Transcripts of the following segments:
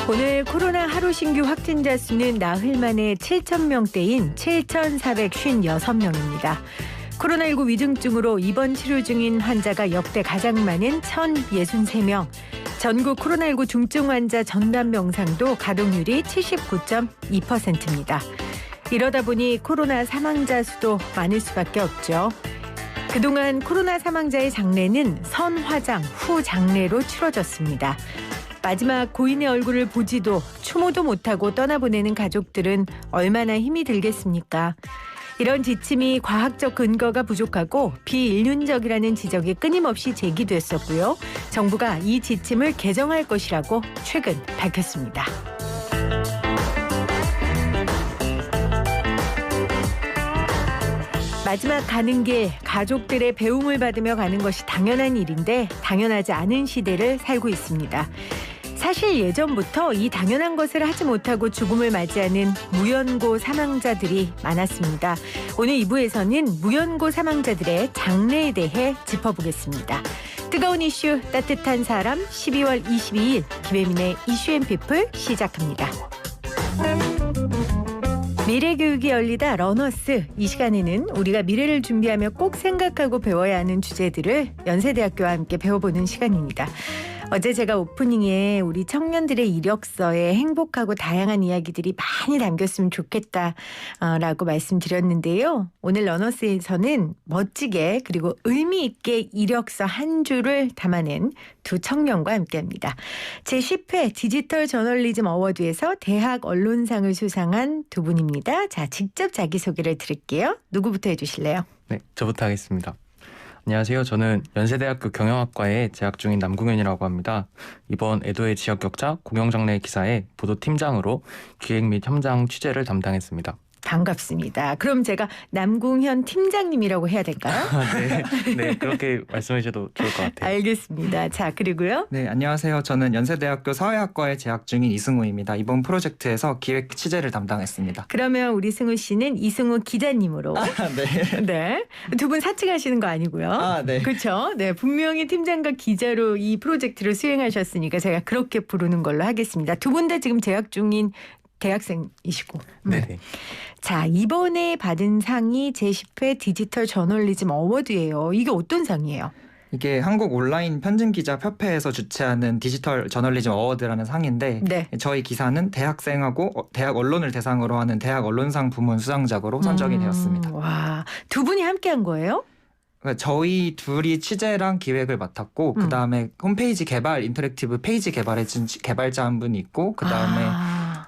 오늘 코로나 하루 신규 확진자 수는 나흘 만에 7,000명대인 7,456명입니다. 코로나19 위중증으로 입원 치료 중인 환자가 역대 가장 많은 1,063명. 전국 코로나19 중증 환자 전담 명상도 가동률이 79.2%입니다. 이러다 보니 코로나 사망자 수도 많을 수밖에 없죠. 그동안 코로나 사망자의 장례는 선화장 후 장례로 치러졌습니다. 마지막 고인의 얼굴을 보지도 추모도 못하고 떠나보내는 가족들은 얼마나 힘이 들겠습니까? 이런 지침이 과학적 근거가 부족하고 비인륜적이라는 지적이 끊임없이 제기됐었고요. 정부가 이 지침을 개정할 것이라고 최근 밝혔습니다. 마지막 가는 길, 가족들의 배움을 받으며 가는 것이 당연한 일인데 당연하지 않은 시대를 살고 있습니다. 사실 예전부터 이 당연한 것을 하지 못하고 죽음을 맞이하는 무연고 사망자들이 많았습니다. 오늘 2부에서는 무연고 사망자들의 장래에 대해 짚어보겠습니다. 뜨거운 이슈, 따뜻한 사람 12월 22일 김혜민의 이슈앤피플 시작합니다. 미래교육이 열리다 러너스. 이 시간에는 우리가 미래를 준비하며 꼭 생각하고 배워야 하는 주제들을 연세대학교와 함께 배워보는 시간입니다. 어제 제가 오프닝에 우리 청년들의 이력서에 행복하고 다양한 이야기들이 많이 담겼으면 좋겠다라고 말씀드렸는데요. 오늘 러너스에서는 멋지게 그리고 의미 있게 이력서 한 줄을 담아낸 두 청년과 함께합니다. 제10회 디지털 저널리즘 어워드에서 대학 언론상을 수상한 두 분입니다. 자, 직접 자기소개를 드릴게요. 누구부터 해주실래요? 네, 저부터 하겠습니다. 안녕하세요. 저는 연세대학교 경영학과에 재학 중인 남궁현이라고 합니다. 이번 애도의 지역격차 공영장례 기사의 보도팀장으로 기획 및 현장 취재를 담당했습니다. 반갑습니다. 그럼 제가 남궁현 팀장님이라고 해야 될까요? 네, 그렇게 말씀해 주셔도 좋을 것 같아요. 알겠습니다. 자, 그리고요. 네, 안녕하세요. 저는 연세대학교 사회학과에 재학 중인 이승우입니다. 이번 프로젝트에서 기획 취재를 담당했습니다. 그러면 우리 승우 씨는 이승우 기자님으로. 네. 네. 두 분 사칭하시는 거 아니고요. 네. 그렇죠. 네, 분명히 팀장과 기자로 이 프로젝트를 수행하셨으니까 제가 그렇게 부르는 걸로 하겠습니다. 두 분 다 지금 재학 중인 대학생이시고. 네. 자, 이번에 받은 상이 제10회 디지털 저널리즘 어워드예요. 이게 어떤 상이에요? 이게 한국 온라인 편집기자협회에서 주최하는 디지털 저널리즘 어워드라는 상인데 네. 저희 기사는 대학생하고 대학 언론을 대상으로 하는 대학 언론상 부문 수상작으로 선정이 되었습니다. 와, 두 분이 함께한 거예요? 저희 둘이 취재랑 기획을 맡았고 그다음에 홈페이지 개발, 인터랙티브 페이지 개발해준 개발자 한 분이 있고 그다음에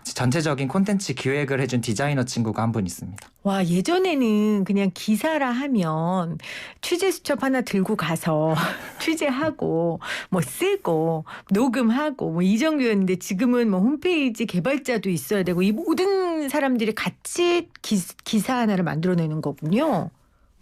전체적인 콘텐츠 기획을 해준 디자이너 친구가 한 분 있습니다. 와, 예전에는 그냥 기사라 하면 취재 수첩 하나 들고 가서 취재하고 뭐 쓰고 녹음하고 뭐 이 정도였는데 지금은 뭐 홈페이지 개발자도 있어야 되고 이 모든 사람들이 같이 기사 하나를 만들어내는 거군요.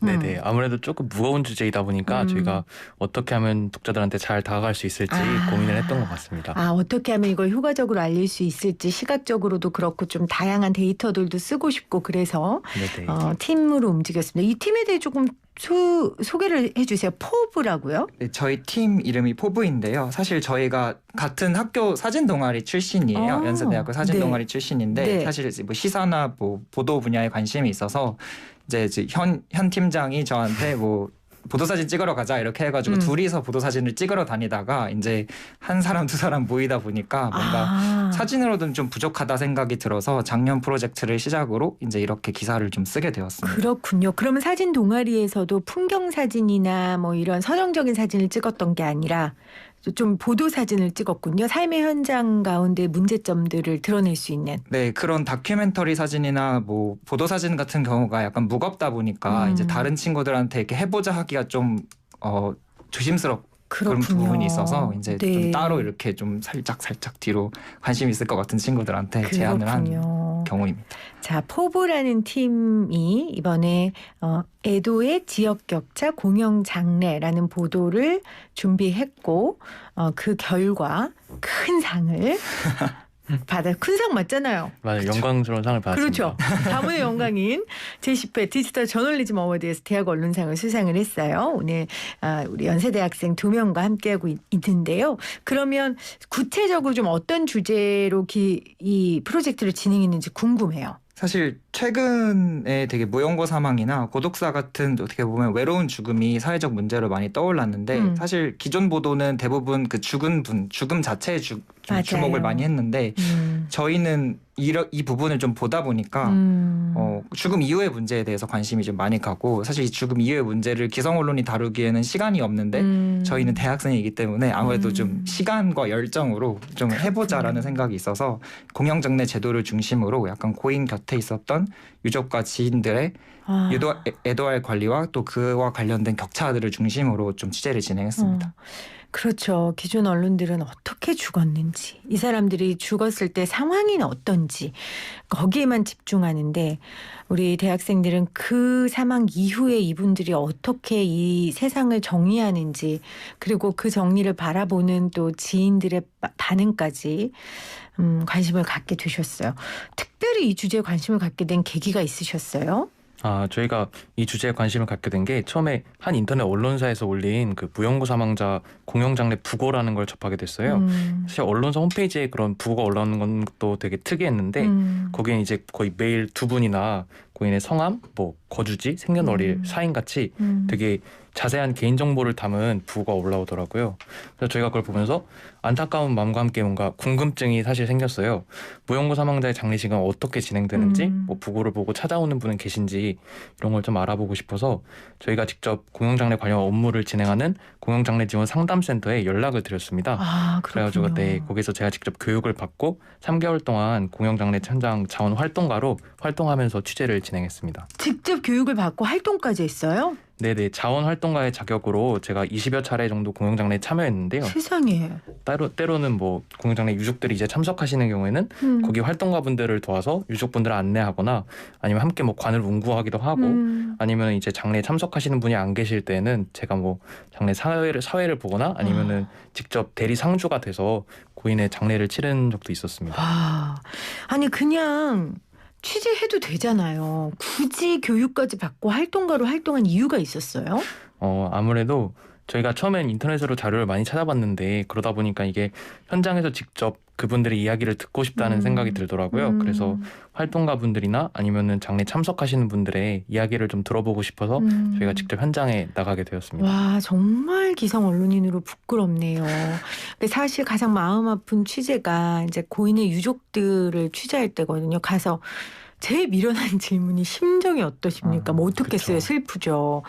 네네. 아무래도 조금 무거운 주제이다 보니까 저희가 어떻게 하면 독자들한테 잘 다가갈 수 있을지 고민을 했던 것 같습니다. 어떻게 하면 이걸 효과적으로 알릴 수 있을지 시각적으로도 그렇고 좀 다양한 데이터들도 쓰고 싶고 그래서 팀으로 움직였습니다. 이 팀에 대해 조금 소개를 해주세요. 포브라고요? 네, 저희 팀 이름이 포브인데요. 사실 저희가 같은 학교 사진 동아리 출신이에요. 연세대학교 사진 동아리 출신인데 사실 뭐 시사나 뭐 보도 분야에 관심이 있어서 이제 현 팀장이 저한테 뭐 보도사진 찍으러 가자 이렇게 해가지고 둘이서 보도사진을 찍으러 다니다가 이제 한 사람 두 사람 모이다 보니까 뭔가 사진으로는 좀 부족하다 생각이 들어서 작년 프로젝트를 시작으로 이제 이렇게 기사를 좀 쓰게 되었습니다. 그렇군요. 그러면 사진 동아리에서도 풍경 사진이나 뭐 이런 서정적인 사진을 찍었던 게 아니라 좀 보도 사진을 찍었군요. 삶의 현장 가운데 문제점들을 드러낼 수 있는. 네, 그런 다큐멘터리 사진이나 뭐 보도 사진 같은 경우가 약간 무겁다 보니까 이제 다른 친구들한테 이렇게 해보자 하기가 좀 조심스럽고 그런 부분이 있어서 이제 좀 따로 이렇게 좀 살짝 뒤로 관심 있을 것 같은 친구들한테 제안을 한 경우입니다. 자, 포브라는 팀이 이번에 애도의 지역격차 공영장례라는 보도를 준비했고 그 결과 큰 상을 받아 큰 상 맞잖아요. 맞아요. 그쵸? 영광스러운 상을 받았습니다. 그렇죠. 가문의 영광인 제10회 디지털 저널리즘 어워드에서 대학 언론상을 수상을 했어요. 오늘 우리 연세대학생 2명과 함께하고 있는데요. 그러면 구체적으로 좀 어떤 주제로 이 프로젝트를 진행했는지 궁금해요. 사실 최근에 되게 무연고 사망이나 고독사 같은 어떻게 보면 외로운 죽음이 사회적 문제로 많이 떠올랐는데 사실 기존 보도는 대부분 그 죽은 분, 죽음 자체에 주목을 많이 했는데 저희는 이 부분을 좀 보다 보니까 죽음 이후의 문제에 대해서 관심이 좀 많이 가고 사실 이 죽음 이후의 문제를 기성 언론이 다루기에는 시간이 없는데 저희는 대학생이기 때문에 아무래도 좀 시간과 열정으로 좀 해보자라는 생각이 있어서 공영장례 제도를 중심으로 약간 고인 곁에 있었던 유족과 지인들의 애도할 관리와 또 그와 관련된 격차들을 중심으로 좀 취재를 진행했습니다. 그렇죠. 기존 언론들은 어떻게 죽었는지, 이 사람들이 죽었을 때 상황이 어떤지 거기에만 집중하는데 우리 대학생들은 그 사망 이후에 이분들이 어떻게 이 세상을 정리하는지 그리고 그 정리를 바라보는 또 지인들의 반응까지 관심을 갖게 되셨어요. 특별히 이 주제에 관심을 갖게 된 계기가 있으셨어요? 저희가 이 주제에 관심을 갖게 된 게 처음에 한 인터넷 언론사에서 올린 그 무연고 사망자 공영장례 부고라는 걸 접하게 됐어요. 사실 언론사 홈페이지에 그런 부고가 올라오는 것도 되게 특이했는데 거기에 이제 거의 매일 두 분이나 고인의 성함, 뭐 거주지, 생년월일, 사인같이 되게 자세한 개인정보를 담은 부고가 올라오더라고요. 그래서 저희가 그걸 보면서 안타까운 마음과 함께 뭔가 궁금증이 사실 생겼어요. 무연고 사망자의 장례식은 어떻게 진행되는지, 뭐 부고를 보고 찾아오는 분은 계신지 이런 걸 좀 알아보고 싶어서 저희가 직접 공영장례 관련 업무를 진행하는 공영장례 지원 상담센터에 연락을 드렸습니다. 그래가지고 거기서 제가 직접 교육을 받고 3개월 동안 공영장례 현장 자원 활동가로 활동하면서 취재를 진행했습니다. 직접 교육을 받고 활동까지 했어요? 네네. 자원활동가의 자격으로 제가 20여 차례 정도 공영장례에 참여했는데요. 세상에. 때로는 뭐 공영장례 유족들이 이제 참석하시는 경우에는 거기 활동가분들을 도와서 유족분들을 안내하거나 아니면 함께 뭐 관을 운구하기도 하고 아니면 이제 장례에 참석하시는 분이 안 계실 때는 제가 뭐 장례 사회를 보거나 아니면은 직접 대리 상주가 돼서 고인의 장례를 치른 적도 있었습니다. 아니 그냥 취재해도 되잖아요. 굳이 교육까지 받고 활동가로 활동한 이유가 있었어요? 아무래도 저희가 처음엔 인터넷으로 자료를 많이 찾아봤는데 그러다 보니까 이게 현장에서 직접 그분들의 이야기를 듣고 싶다는 생각이 들더라고요. 그래서 활동가분들이나 아니면은 장례 참석하시는 분들의 이야기를 좀 들어보고 싶어서 저희가 직접 현장에 나가게 되었습니다. 와, 정말 기성 언론인으로 부끄럽네요. 근데 사실 가장 마음 아픈 취재가 이제 고인의 유족들을 취재할 때거든요. 가서 제일 미련한 질문이 심정이 어떠십니까? 뭐 어떻겠어요? 그쵸. 슬프죠.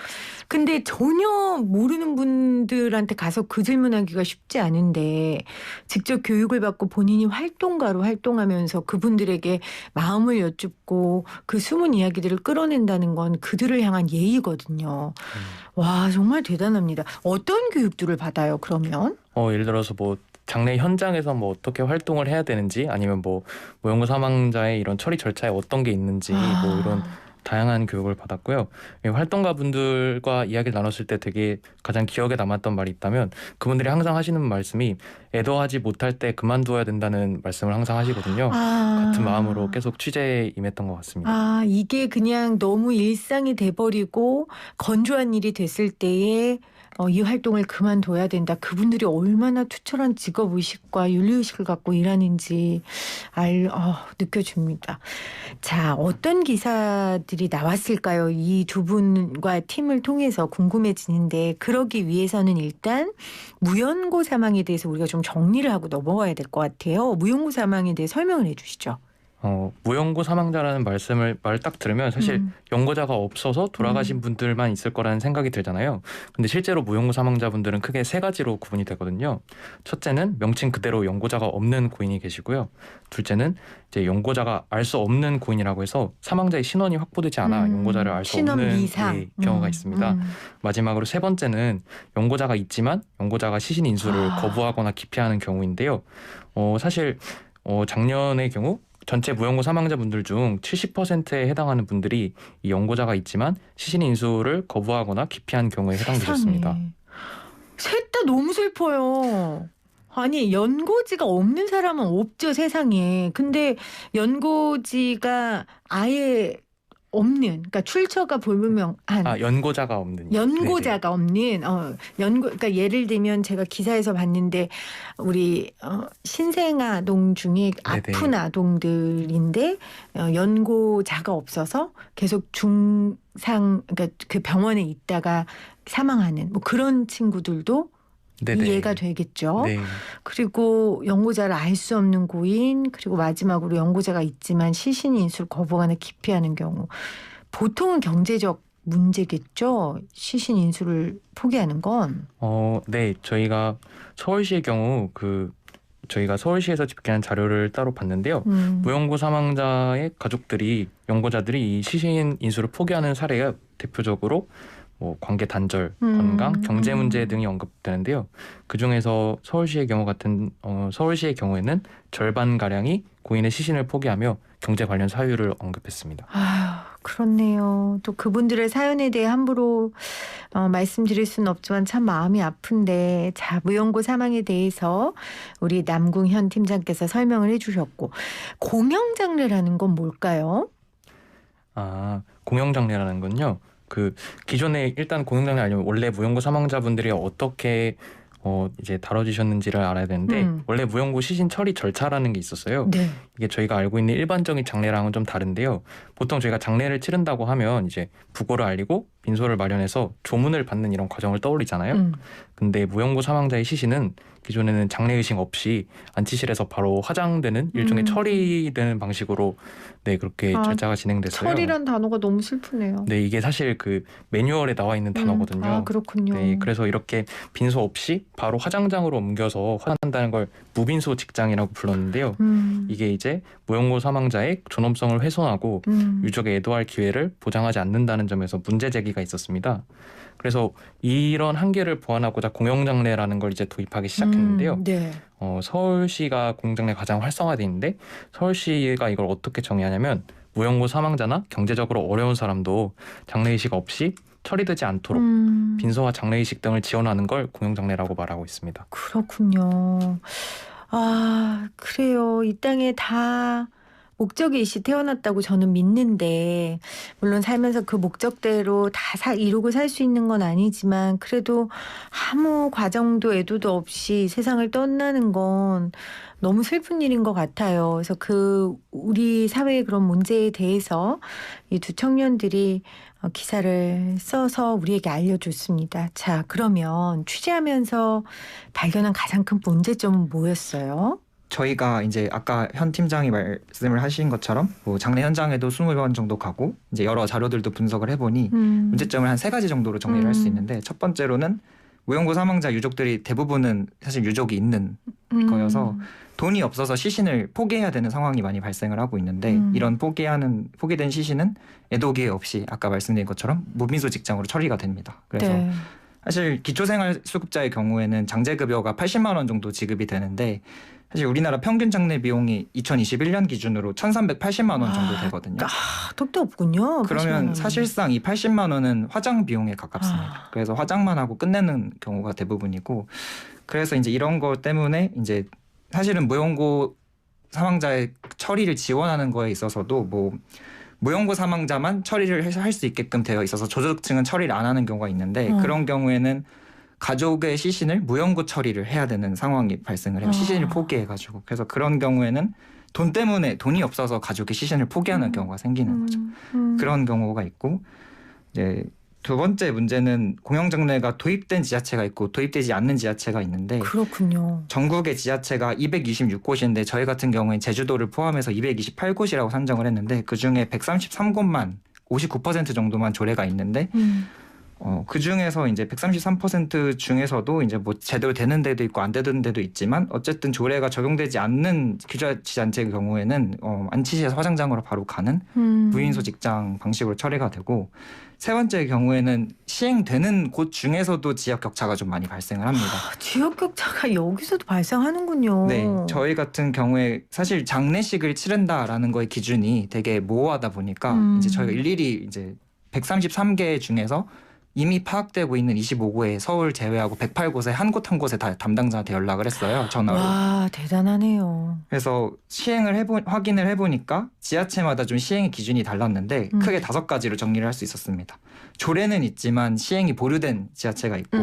근데 전혀 모르는 분들한테 가서 그 질문하기가 쉽지 않은데 직접 교육을 받고 본인이 활동가로 활동하면서 그분들에게 마음을 여쭙고 그 숨은 이야기들을 끌어낸다는 건 그들을 향한 예의거든요. 와, 정말 대단합니다. 어떤 교육들을 받아요, 그러면? 예를 들어서 뭐 장례 현장에서 뭐 어떻게 활동을 해야 되는지 아니면 뭐 무연고 사망자의 이런 처리 절차에 어떤 게 있는지 뭐 이런 다양한 교육을 받았고요. 활동가분들과 이야기를 나눴을 때 되게 가장 기억에 남았던 말이 있다면 그분들이 항상 하시는 말씀이 애도하지 못할 때 그만두어야 된다는 말씀을 항상 하시거든요. 같은 마음으로 계속 취재에 임했던 것 같습니다. 이게 그냥 너무 일상이 돼버리고 건조한 일이 됐을 때에 이 활동을 그만둬야 된다. 그분들이 얼마나 투철한 직업의식과 윤리의식을 갖고 일하는지 느껴집니다. 자, 어떤 기사들이 나왔을까요? 이 두 분과 팀을 통해서 궁금해지는데 그러기 위해서는 일단 무연고 사망에 대해서 우리가 좀 정리를 하고 넘어가야 될 것 같아요. 무연고 사망에 대해 설명을 해 주시죠. 무연고 사망자라는 말 딱 들으면 사실 연고자가 없어서 돌아가신 분들만 있을 거라는 생각이 들잖아요. 근데 실제로 무연고 사망자분들은 크게 세 가지로 구분이 되거든요. 첫째는 명칭 그대로 연고자가 없는 고인이 계시고요. 둘째는 이제 연고자가 알 수 없는 고인이라고 해서 사망자의 신원이 확보되지 않아 연고자를 알 수 없는 경우가 있습니다. 마지막으로 세 번째는 연고자가 있지만 연고자가 시신 인수를 거부하거나 기피하는 경우인데요. 사실 작년의 경우 전체 무연고 사망자분들 중 70%에 해당하는 분들이 이 연고자가 있지만 시신 인수를 거부하거나 기피한 경우에 해당되셨습니다. 셋 다 너무 슬퍼요. 아니 연고지가 없는 사람은 없죠 세상에. 근데 연고지가 아예 없는, 그러니까 출처가 불분명한 연고자가 없는. 연고자가 없는 그러니까 예를 들면 제가 기사에서 봤는데 우리 신생 아동 중에 아픈 아동들인데 연고자가 없어서 계속 그러니까 그 병원에 있다가 사망하는 뭐 그런 친구들도 네네. 이해가 되겠죠. 네. 그리고 연고자를 알 수 없는 고인, 그리고 마지막으로 연고자가 있지만 시신 인수를 거부하거나 기피하는 경우, 보통은 경제적 문제겠죠. 시신 인수를 포기하는 건. 네. 저희가 서울시의 경우 저희가 서울시에서 집계한 자료를 따로 봤는데요. 무연고 사망자의 가족들이 연고자들이 이 시신 인수를 포기하는 사례가 대표적으로 뭐 관계 단절, 건강, 경제 문제 등이 언급되는데요. 그 중에서 서울시의 경우에는 절반 가량이 고인의 시신을 포기하며 경제 관련 사유를 언급했습니다. 그렇네요. 또 그분들의 사연에 대해 함부로 말씀드릴 수는 없지만 참 마음이 아픈데, 자, 무연고 사망에 대해서 우리 남궁현 팀장께서 설명을 해주셨고, 공영장례라는 건 뭘까요? 공영장례라는 건요. 기존에 일단 공영장례 아니면 원래 무연고 사망자분들이 어떻게 이제 다뤄지셨는지를 알아야 되는데 원래 무연고 시신 처리 절차라는 게 있었어요. 네. 이게 저희가 알고 있는 일반적인 장례랑은 좀 다른데요. 보통 저희가 장례를 치른다고 하면 이제 부고를 알리고 빈소를 마련해서 조문을 받는 이런 과정을 떠올리잖아요. 근데 무연고 사망자의 시신은 기존에는 장례의식 없이 안치실에서 바로 화장되는 일종의 처리되는 방식으로 그렇게 절차가 진행됐어요. 처리란 단어가 너무 슬프네요. 네, 이게 사실 그 매뉴얼에 나와 있는 단어거든요. 그렇군요. 네, 그래서 이렇게 빈소 없이 바로 화장장으로 옮겨서 화장한다는 걸 무빈소 직장이라고 불렀는데요. 이게 이제 무연고 사망자의 존엄성을 훼손하고 유족에 애도할 기회를 보장하지 않는다는 점에서 문제 제기가 있었습니다. 그래서 이런 한계를 보완하고자 공영장례라는 걸 이제 도입하기 시작했는데요. 네. 서울시가 공영장례 가장 활성화돼 있는데 서울시가 이걸 어떻게 정의하냐면 무연고 사망자나 경제적으로 어려운 사람도 장례의식 없이 처리되지 않도록 빈소와 장례의식 등을 지원하는 걸 공영장례라고 말하고 있습니다. 그렇군요. 그래요. 이 땅에 다 목적이 있이 태어났다고 저는 믿는데, 물론 살면서 그 목적대로 다 이루고 살 수 있는 건 아니지만 그래도 아무 과정도 애도도 없이 세상을 떠나는 건 너무 슬픈 일인 것 같아요. 그래서 우리 사회의 그런 문제에 대해서 이 두 청년들이 기사를 써서 우리에게 알려줬습니다. 자, 그러면 취재하면서 발견한 가장 큰 문제점은 뭐였어요? 저희가 이제 아까 현 팀장이 말씀을 하신 것처럼 뭐 장례 현장에도 20번 정도 가고 이제 여러 자료들도 분석을 해보니 문제점을 한 3가지 정도로 정리를 할 수 있는데, 첫 번째로는 무연고 사망자 유족들이 대부분은 사실 유족이 있는 거여서 돈이 없어서 시신을 포기해야 되는 상황이 많이 발생을 하고 있는데, 이런 포기된 시신은 애도 기회 없이 아까 말씀드린 것처럼 무빈소 직장으로 처리가 됩니다. 그래서 사실 기초생활수급자의 경우에는 장제급여가 80만 원 정도 지급이 되는데, 사실 우리나라 평균 장례 비용이 2021년 기준으로 1,380만 원 정도 되거든요. 턱도 없군요. 그러면 사실상 이 80만 원은 화장 비용에 가깝습니다. 그래서 화장만 하고 끝내는 경우가 대부분이고, 그래서 이제 이런 것 때문에 이제 사실은 무연고 사망자의 처리를 지원하는 거에 있어서도 뭐 무연고 사망자만 처리를 할 수 있게끔 되어 있어서 조족층은 처리를 안 하는 경우가 있는데, 그런 경우에는 가족의 시신을 무연고 처리를 해야 되는 상황이 발생을 해요. 시신을 포기해가지고. 그래서 그런 경우에는 돈 때문에 돈이 없어서 가족의 시신을 포기하는 경우가 생기는 거죠. 그런 경우가 있고, 이제 두 번째 문제는 공영장례가 도입된 지자체가 있고 도입되지 않는 지자체가 있는데, 그렇군요. 전국의 지자체가 226곳인데 저희 같은 경우에 제주도를 포함해서 228곳이라고 산정을 했는데, 그중에 133곳만 59% 정도만 조례가 있는데 그 중에서 이제 133% 중에서도 이제 뭐 제대로 되는 데도 있고 안 되는 데도 있지만, 어쨌든 조례가 적용되지 않는 규자지자체의 경우에는 안치시에서 화장장으로 바로 가는 무인소 직장 방식으로 처리가 되고, 세 번째 경우에는 시행되는 곳 중에서도 지역 격차가 좀 많이 발생을 합니다. 지역 격차가 여기서도 발생하는군요. 네, 저희 같은 경우에 사실 장례식을 치른다라는 거의 기준이 되게 모호하다 보니까 이제 저희가 일일이 이제 133개 중에서 이미 파악되고 있는 25구에 서울 제외하고 108곳에 한 곳 한 곳에 다 담당자한테 연락을 했어요. 전화로. 와, 대단하네요. 그래서 확인을 해보니까 지자체마다 좀 시행의 기준이 달랐는데 크게 5가지로 정리를 할 수 있었습니다. 조례는 있지만 시행이 보류된 지자체가 있고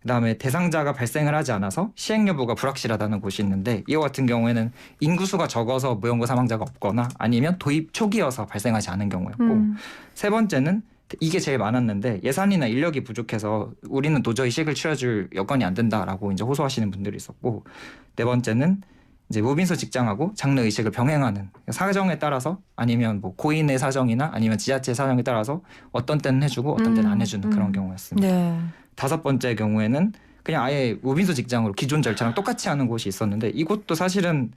그다음에 대상자가 발생을 하지 않아서 시행 여부가 불확실하다는 곳이 있는데 이와 같은 경우에는 인구수가 적어서 무연고 사망자가 없거나 아니면 도입 초기여서 발생하지 않은 경우였고 세 번째는 이게 제일 많았는데 예산이나 인력이 부족해서 우리는 도저히 식을 치러줄 여건이 안 된다라고 이제 호소하시는 분들이 있었고 네 번째는 이제 무빈소 직장하고 장례 의식을 병행하는 사정에 따라서 아니면 뭐 고인의 사정이나 아니면 지자체 사정에 따라서 어떤 때는 해주고 어떤 때는 안 해주는 그런 경우였습니다. 네. 5번째 경우에는 그냥 아예 무빈소 직장으로 기존 절차랑 똑같이 하는 곳이 있었는데 이곳도 사실은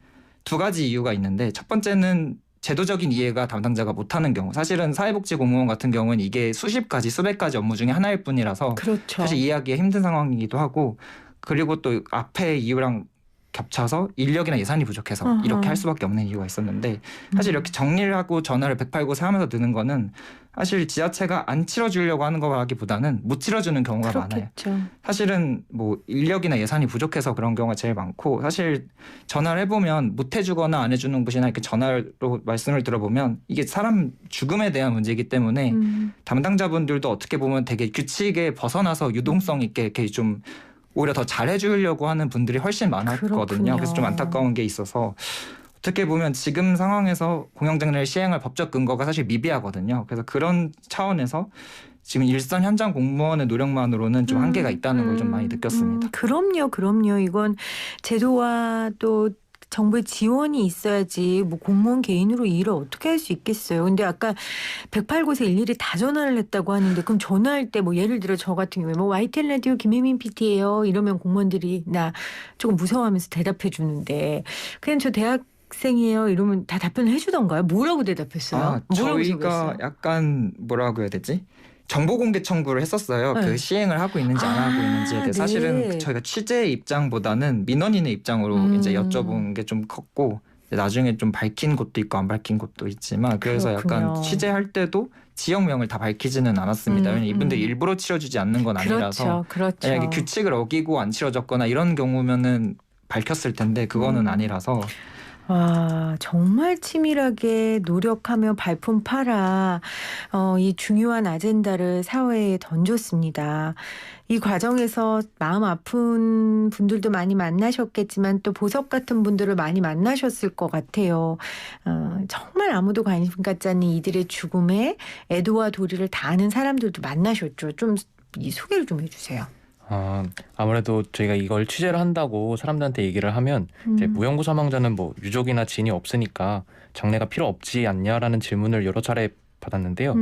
2가지 이유가 있는데 첫 번째는 제도적인 이해가 담당자가 못하는 경우 사실은 사회복지 공무원 같은 경우는 이게 수십 가지 수백 가지 업무 중에 하나일 뿐이라서 그렇죠. 사실 이해하기가 힘든 상황이기도 하고 그리고 또 앞에 이유랑 겹쳐서 인력이나 예산이 부족해서 이렇게 할 수밖에 없는 이유가 있었는데 사실 이렇게 정리를 하고 전화를 108곳에 하면서 드는 거는 사실 지자체가 안 치러주려고 하는 거라기보다는 못 치러주는 경우가 그렇겠죠. 많아요. 사실은 뭐 인력이나 예산이 부족해서 그런 경우가 제일 많고 사실 전화를 해보면 못 해주거나 안 해주는 곳이나 이렇게 전화로 말씀을 들어보면 이게 사람 죽음에 대한 문제이기 때문에 담당자분들도 어떻게 보면 되게 규칙에 벗어나서 유동성 있게 이렇게 좀 오히려 더 잘해주려고 하는 분들이 훨씬 많았거든요. 그렇군요. 그래서 좀 안타까운 게 있어서 어떻게 보면 지금 상황에서 공영장례를 시행할 법적 근거가 사실 미비하거든요. 그래서 그런 차원에서 지금 일선 현장 공무원의 노력만으로는 좀 한계가 있다는 걸 좀 많이 느꼈습니다. 그럼요. 이건 제도와 또 정부의 지원이 있어야지 뭐 공무원 개인으로 이 일을 어떻게 할 수 있겠어요. 근데 아까 108곳에 일일이 다 전화를 했다고 하는데 그럼 전화할 때 뭐 예를 들어 저 같은 경우에 뭐 YTN 라디오 김혜민 PT예요. 이러면 공무원들이 나 조금 무서워하면서 대답해 주는데 그냥 저 대학생이에요. 이러면 다 답변을 해주던가요? 뭐라고 대답했어요? 뭐라고 저희가 적었어요? 약간 뭐라고 해야 되지? 정보 공개 청구를 했었어요. 네. 그 시행을 하고 있는지 안 하고 있는지에 대해 네. 사실은 저희가 취재의 입장보다는 민원인의 입장으로 이제 여쭤본 게 좀 컸고 나중에 좀 밝힌 곳도 있고 안 밝힌 곳도 있지만 그래서 그렇군요. 약간 취재할 때도 지역명을 다 밝히지는 않았습니다. 왜냐면 이분들이 일부러 치러주지 않는 건 아니라서 그렇죠. 만약에 규칙을 어기고 안 치러졌거나 이런 경우면은 밝혔을 텐데 그거는 아니라서 와, 정말 치밀하게 노력하며 발품 팔아 이 중요한 아젠다를 사회에 던졌습니다. 이 과정에서 마음 아픈 분들도 많이 만나셨겠지만 또 보석 같은 분들을 많이 만나셨을 것 같아요. 정말 아무도 관심 갖지 않는 이들의 죽음에 애도와 도리를 다하는 사람들도 만나셨죠. 좀 이 소개를 좀 해주세요. 아무래도 저희가 이걸 취재를 한다고 사람들한테 얘기를 하면 이제 무연고 사망자는 뭐 유족이나 지인이 없으니까 장례가 필요 없지 않냐라는 질문을 여러 차례 받았는데요.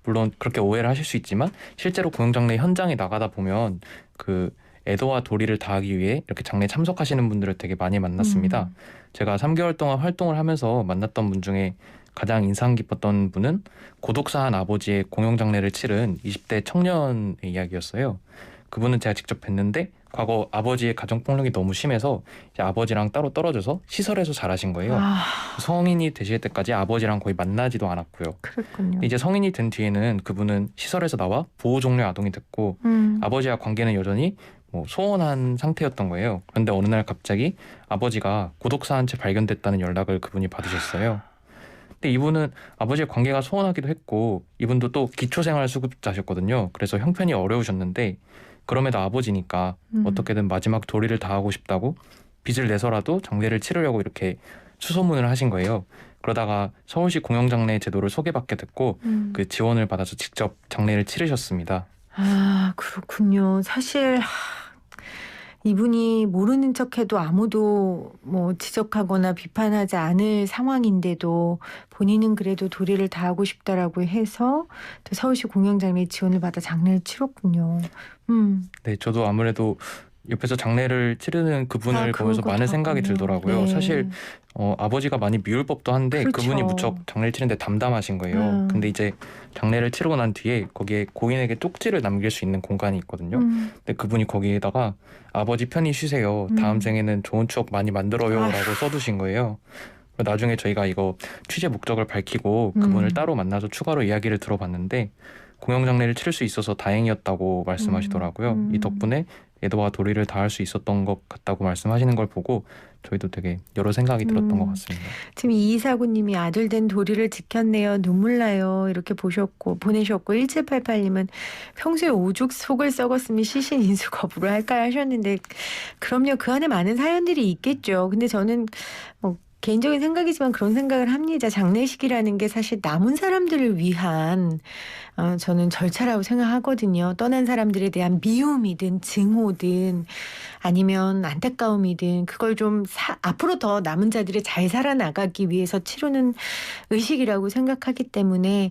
물론 그렇게 오해를 하실 수 있지만 실제로 공영장례 현장에 나가다 보면 그 애도와 도리를 다하기 위해 이렇게 장례에 참석하시는 분들을 되게 많이 만났습니다. 제가 3개월 동안 활동을 하면서 만났던 분 중에 가장 인상 깊었던 분은 고독사한 아버지의 공영장례를 치른 20대 청년의 이야기였어요. 그분은 제가 직접 뵀는데 과거 아버지의 가정폭력이 너무 심해서 이제 아버지랑 따로 떨어져서 시설에서 자라신 거예요. 성인이 되실 때까지 아버지랑 거의 만나지도 않았고요. 그렇군요. 이제 성인이 된 뒤에는 그분은 시설에서 나와 보호종료 아동이 됐고 아버지와 관계는 여전히 뭐 소원한 상태였던 거예요. 그런데 어느 날 갑자기 아버지가 고독사한 채 발견됐다는 연락을 그분이 받으셨어요. 근데 이분은 아버지의 관계가 소원하기도 했고 이분도 또 기초생활수급자셨거든요. 그래서 형편이 어려우셨는데 그럼에도 아버지니까 어떻게든 마지막 도리를 다하고 싶다고 빚을 내서라도 장례를 치르려고 이렇게 수소문을 하신 거예요. 그러다가 서울시 공영장례 제도를 소개받게 됐고 그 지원을 받아서 직접 장례를 치르셨습니다. 그렇군요. 사실 이분이 모르는 척해도 아무도 뭐 지적하거나 비판하지 않을 상황인데도 본인은 그래도 도리를 다하고 싶다라고 해서 또 서울시 공영장례 지원을 받아 장례를 치렀군요. 네, 저도 아무래도 옆에서 장례를 치르는 그분을 보면서 많은 생각이 들더라고요. 네. 사실 아버지가 많이 미울 법도 한데 그렇죠. 그분이 무척 장례를 치는데 담담하신 거예요. 근데 이제 장례를 치르고 난 뒤에 거기에 고인에게 쪽지를 남길 수 있는 공간이 있거든요. 근데 그분이 거기에다가 아버지 편히 쉬세요. 다음 생에는 좋은 추억 많이 만들어요 라고 써두신 거예요. 나중에 저희가 이거 취재 목적을 밝히고 그분을 따로 만나서 추가로 이야기를 들어봤는데 공영장례를 치를 수 있어서 다행이었다고 말씀하시더라고요. 이 덕분에 애도와 도리를 다할 수 있었던 것 같다고 말씀하시는 걸 보고 저희도 되게 여러 생각이 들었던 것 같습니다. 지금 이사구님이 아들 된 도리를 지켰네요. 눈물 나요. 이렇게 보내셨고 1788님은 평소에 오죽 속을 썩었으면 시신 인수 거부를 할까 하셨는데 그럼요. 그 안에 많은 사연들이 있겠죠. 근데 저는 개인적인 생각이지만 그런 생각을 합니다. 장례식이라는 게 사실 남은 사람들을 위한 저는 절차라고 생각하거든요. 떠난 사람들에 대한 미움이든 증오든 아니면 안타까움이든 그걸 좀 앞으로 더 남은 자들이 잘 살아나가기 위해서 치르는 의식이라고 생각하기 때문에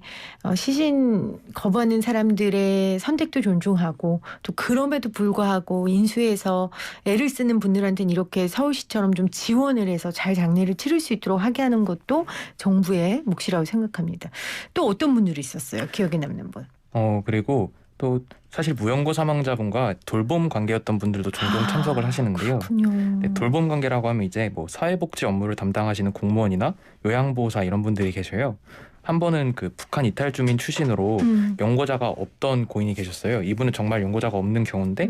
시신 거부하는 사람들의 선택도 존중하고 또 그럼에도 불구하고 인수해서 애를 쓰는 분들한테는 이렇게 서울시처럼 좀 지원을 해서 잘 장례를 치를 수 있도록 하게 하는 것도 정부의 몫이라고 생각합니다. 또 어떤 분들이 있었어요? 기억에 남는 분. 그리고 또 사실 무연고 사망자분과 돌봄 관계였던 분들도 종종 참석을 하시는데요. 네, 돌봄 관계라고 하면 이제 뭐 사회복지 업무를 담당하시는 공무원이나 요양보호사 이런 분들이 계셔요. 한 번은 그 북한 이탈 주민 출신으로 연고자가 없던 고인이 계셨어요. 이분은 정말 연고자가 없는 경우인데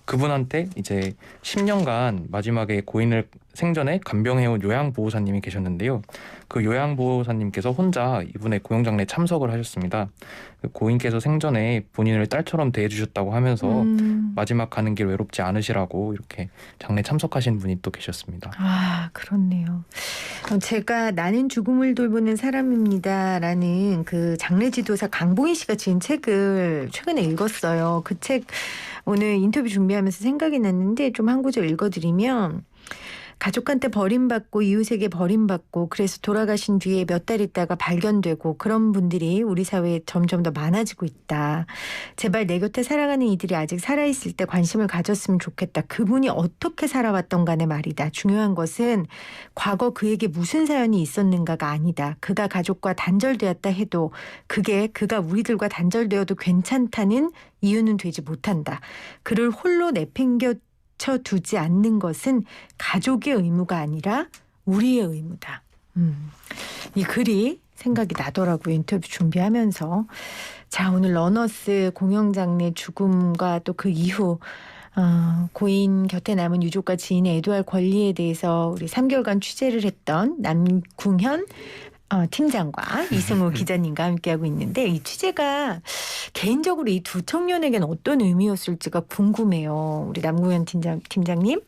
그분한테 이제 10년간 마지막에 고인을 생전에 간병해온 요양보호사님이 계셨는데요. 그 요양보호사님께서 혼자 이분의 공영장례에 참석을 하셨습니다. 그 고인께서 생전에 본인을 딸처럼 대해주셨다고 하면서 마지막 가는 길 외롭지 않으시라고 이렇게 장례 참석하신 분이 또 계셨습니다. 아, 그렇네요. 제가 나는 죽음을 돌보는 사람입니다라는 그 장례지도사 강봉희 씨가 지은 책을 최근에 읽었어요. 그 책 오늘 인터뷰 준비하면서 생각이 났는데 좀 한 구절 읽어드리면 가족한테 버림받고 이웃에게 버림받고 그래서 돌아가신 뒤에 몇 달 있다가 발견되고 그런 분들이 우리 사회에 점점 더 많아지고 있다. 제발 내 곁에 살아가는 이들이 아직 살아있을 때 관심을 가졌으면 좋겠다. 그분이 어떻게 살아왔던 간에 말이다. 중요한 것은 과거 그에게 무슨 사연이 있었는가가 아니다. 그가 가족과 단절되었다 해도 그가 우리들과 단절되어도 괜찮다는 이유는 되지 못한다. 그를 홀로 내팽겨 두지 않는 것은 가족의 의무가 아니라 우리의 의무다. 이 글이 생각이 나더라고요. 인터뷰 준비하면서. 자, 오늘 러너스 공영장례 죽음과 또 그 이후 고인 곁에 남은 유족과 지인의 애도할 권리에 대해서 우리 3개월간 취재를 했던 남궁현 팀장과 이승우 기자님과 함께하고 있는데 이 취재가 개인적으로 이 두 청년에게는 어떤 의미였을지가 궁금해요. 우리 남궁현 팀장님.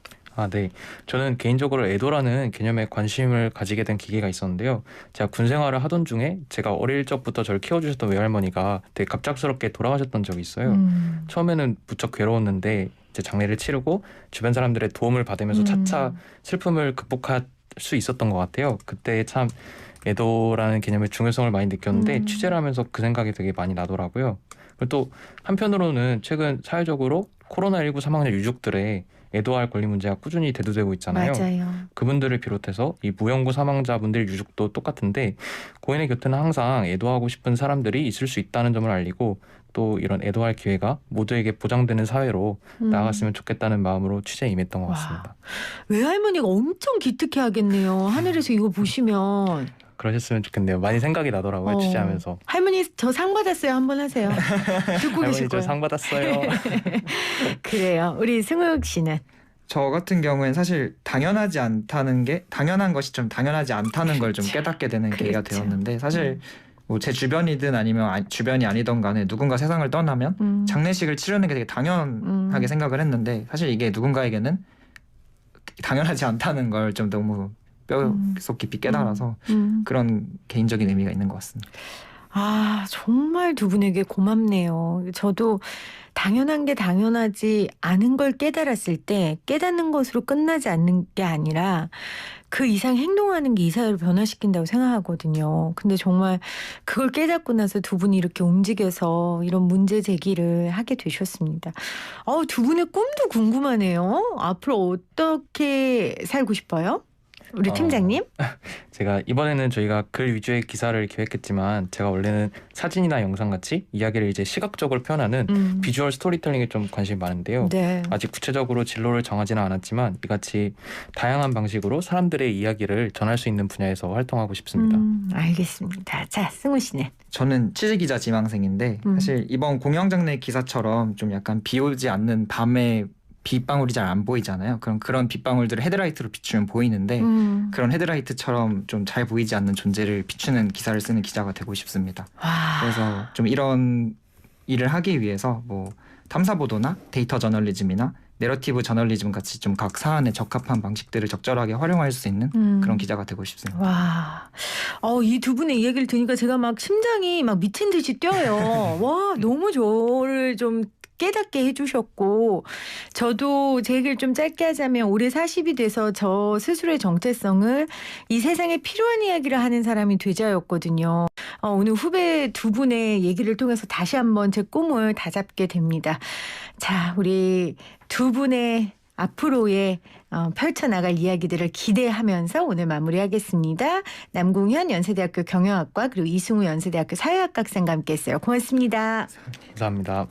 네. 저는 개인적으로 애도라는 개념에 관심을 가지게 된 계기가 있었는데요. 제가 군 생활을 하던 중에 제가 어릴 적부터 저를 키워주셨던 외할머니가 되게 갑작스럽게 돌아가셨던 적이 있어요. 처음에는 무척 괴로웠는데 이제 장례를 치르고 주변 사람들의 도움을 받으면서 차차 슬픔을 극복할 수 있었던 것 같아요. 그때 참 애도라는 개념의 중요성을 많이 느꼈는데 취재를 하면서 그 생각이 되게 많이 나더라고요. 그리고 또 한편으로는 최근 사회적으로 코로나19 사망자 유족들의 애도할 권리 문제가 꾸준히 대두되고 있잖아요. 맞아요. 그분들을 비롯해서 이 무연고 사망자분들 유족도 똑같은데 고인의 곁에는 항상 애도하고 싶은 사람들이 있을 수 있다는 점을 알리고 또 이런 애도할 기회가 모두에게 보장되는 사회로 나아갔으면 좋겠다는 마음으로 취재에 임했던 것 같습니다. 외할머니가 엄청 기특해 하겠네요. 하늘에서 이거 보시면. 그러셨으면 좋겠네요. 많이 생각이 나더라고요. 취재하면서. 할머니 저 상 받았어요. 한번 하세요. 듣고 계실 할머니 거예요. 저 상 받았어요. 그래요. 우리 승욱 씨는? 저 같은 경우엔 사실 당연한 것이 좀 당연하지 않다는 걸 좀 깨닫게 되는 계기가 되었는데 사실 뭐 제 주변이든 아니면 주변이 아니던 간에 누군가 세상을 떠나면 장례식을 치르는 게 되게 당연하게 생각을 했는데 사실 이게 누군가에게는 당연하지 않다는 걸 좀 너무 뼈속 깊이 깨달아서 그런 개인적인 의미가 있는 것 같습니다. 정말 두 분에게 고맙네요. 저도 당연한 게 당연하지 않은 걸 깨달았을 때 깨닫는 것으로 끝나지 않는 게 아니라 그 이상 행동하는 게 이 사회를 변화시킨다고 생각하거든요. 근데 정말 그걸 깨닫고 나서 두 분이 이렇게 움직여서 이런 문제 제기를 하게 되셨습니다. 두 분의 꿈도 궁금하네요. 앞으로 어떻게 살고 싶어요? 우리 팀장님? 제가 이번에는 저희가 글 위주의 기사를 기획했지만 제가 원래는 사진이나 영상 같이 이야기를 이제 시각적으로 표현하는 비주얼 스토리텔링에 좀 관심이 많은데요. 네. 아직 구체적으로 진로를 정하지는 않았지만 이같이 다양한 방식으로 사람들의 이야기를 전할 수 있는 분야에서 활동하고 싶습니다. 알겠습니다. 자, 승우 씨는? 저는 취재기자 지망생인데 사실 이번 공영장내 기사처럼 좀 약간 비 오지 않는 밤에 빗방울이 잘 안 보이잖아요. 그런 빗방울들을 헤드라이트로 비추면 보이는데 그런 헤드라이트처럼 좀 잘 보이지 않는 존재를 비추는 기사를 쓰는 기자가 되고 싶습니다. 와. 그래서 좀 이런 일을 하기 위해서 뭐 탐사보도나 데이터 저널리즘이나 내러티브 저널리즘 같이 좀 각 사안에 적합한 방식들을 적절하게 활용할 수 있는 그런 기자가 되고 싶습니다. 와, 이 두 분의 이야기를 들으니까 제가 막 심장이 막 미친 듯이 뛰어요. 와, 너무 저를 좀 깨닫게 해주셨고, 저도 제 얘기를 좀 짧게 하자면 올해 40이 돼서 저 스스로의 정체성을 이 세상에 필요한 이야기를 하는 사람이 되자였거든요. 오늘 후배 두 분의 얘기를 통해서 다시 한번 제 꿈을 다잡게 됩니다. 자, 우리 두 분의 앞으로의 펼쳐나갈 이야기들을 기대하면서 오늘 마무리하겠습니다. 남궁현 연세대학교 경영학과 그리고 이승우 연세대학교 사회학과 학생과 함께했어요. 고맙습니다. 감사합니다.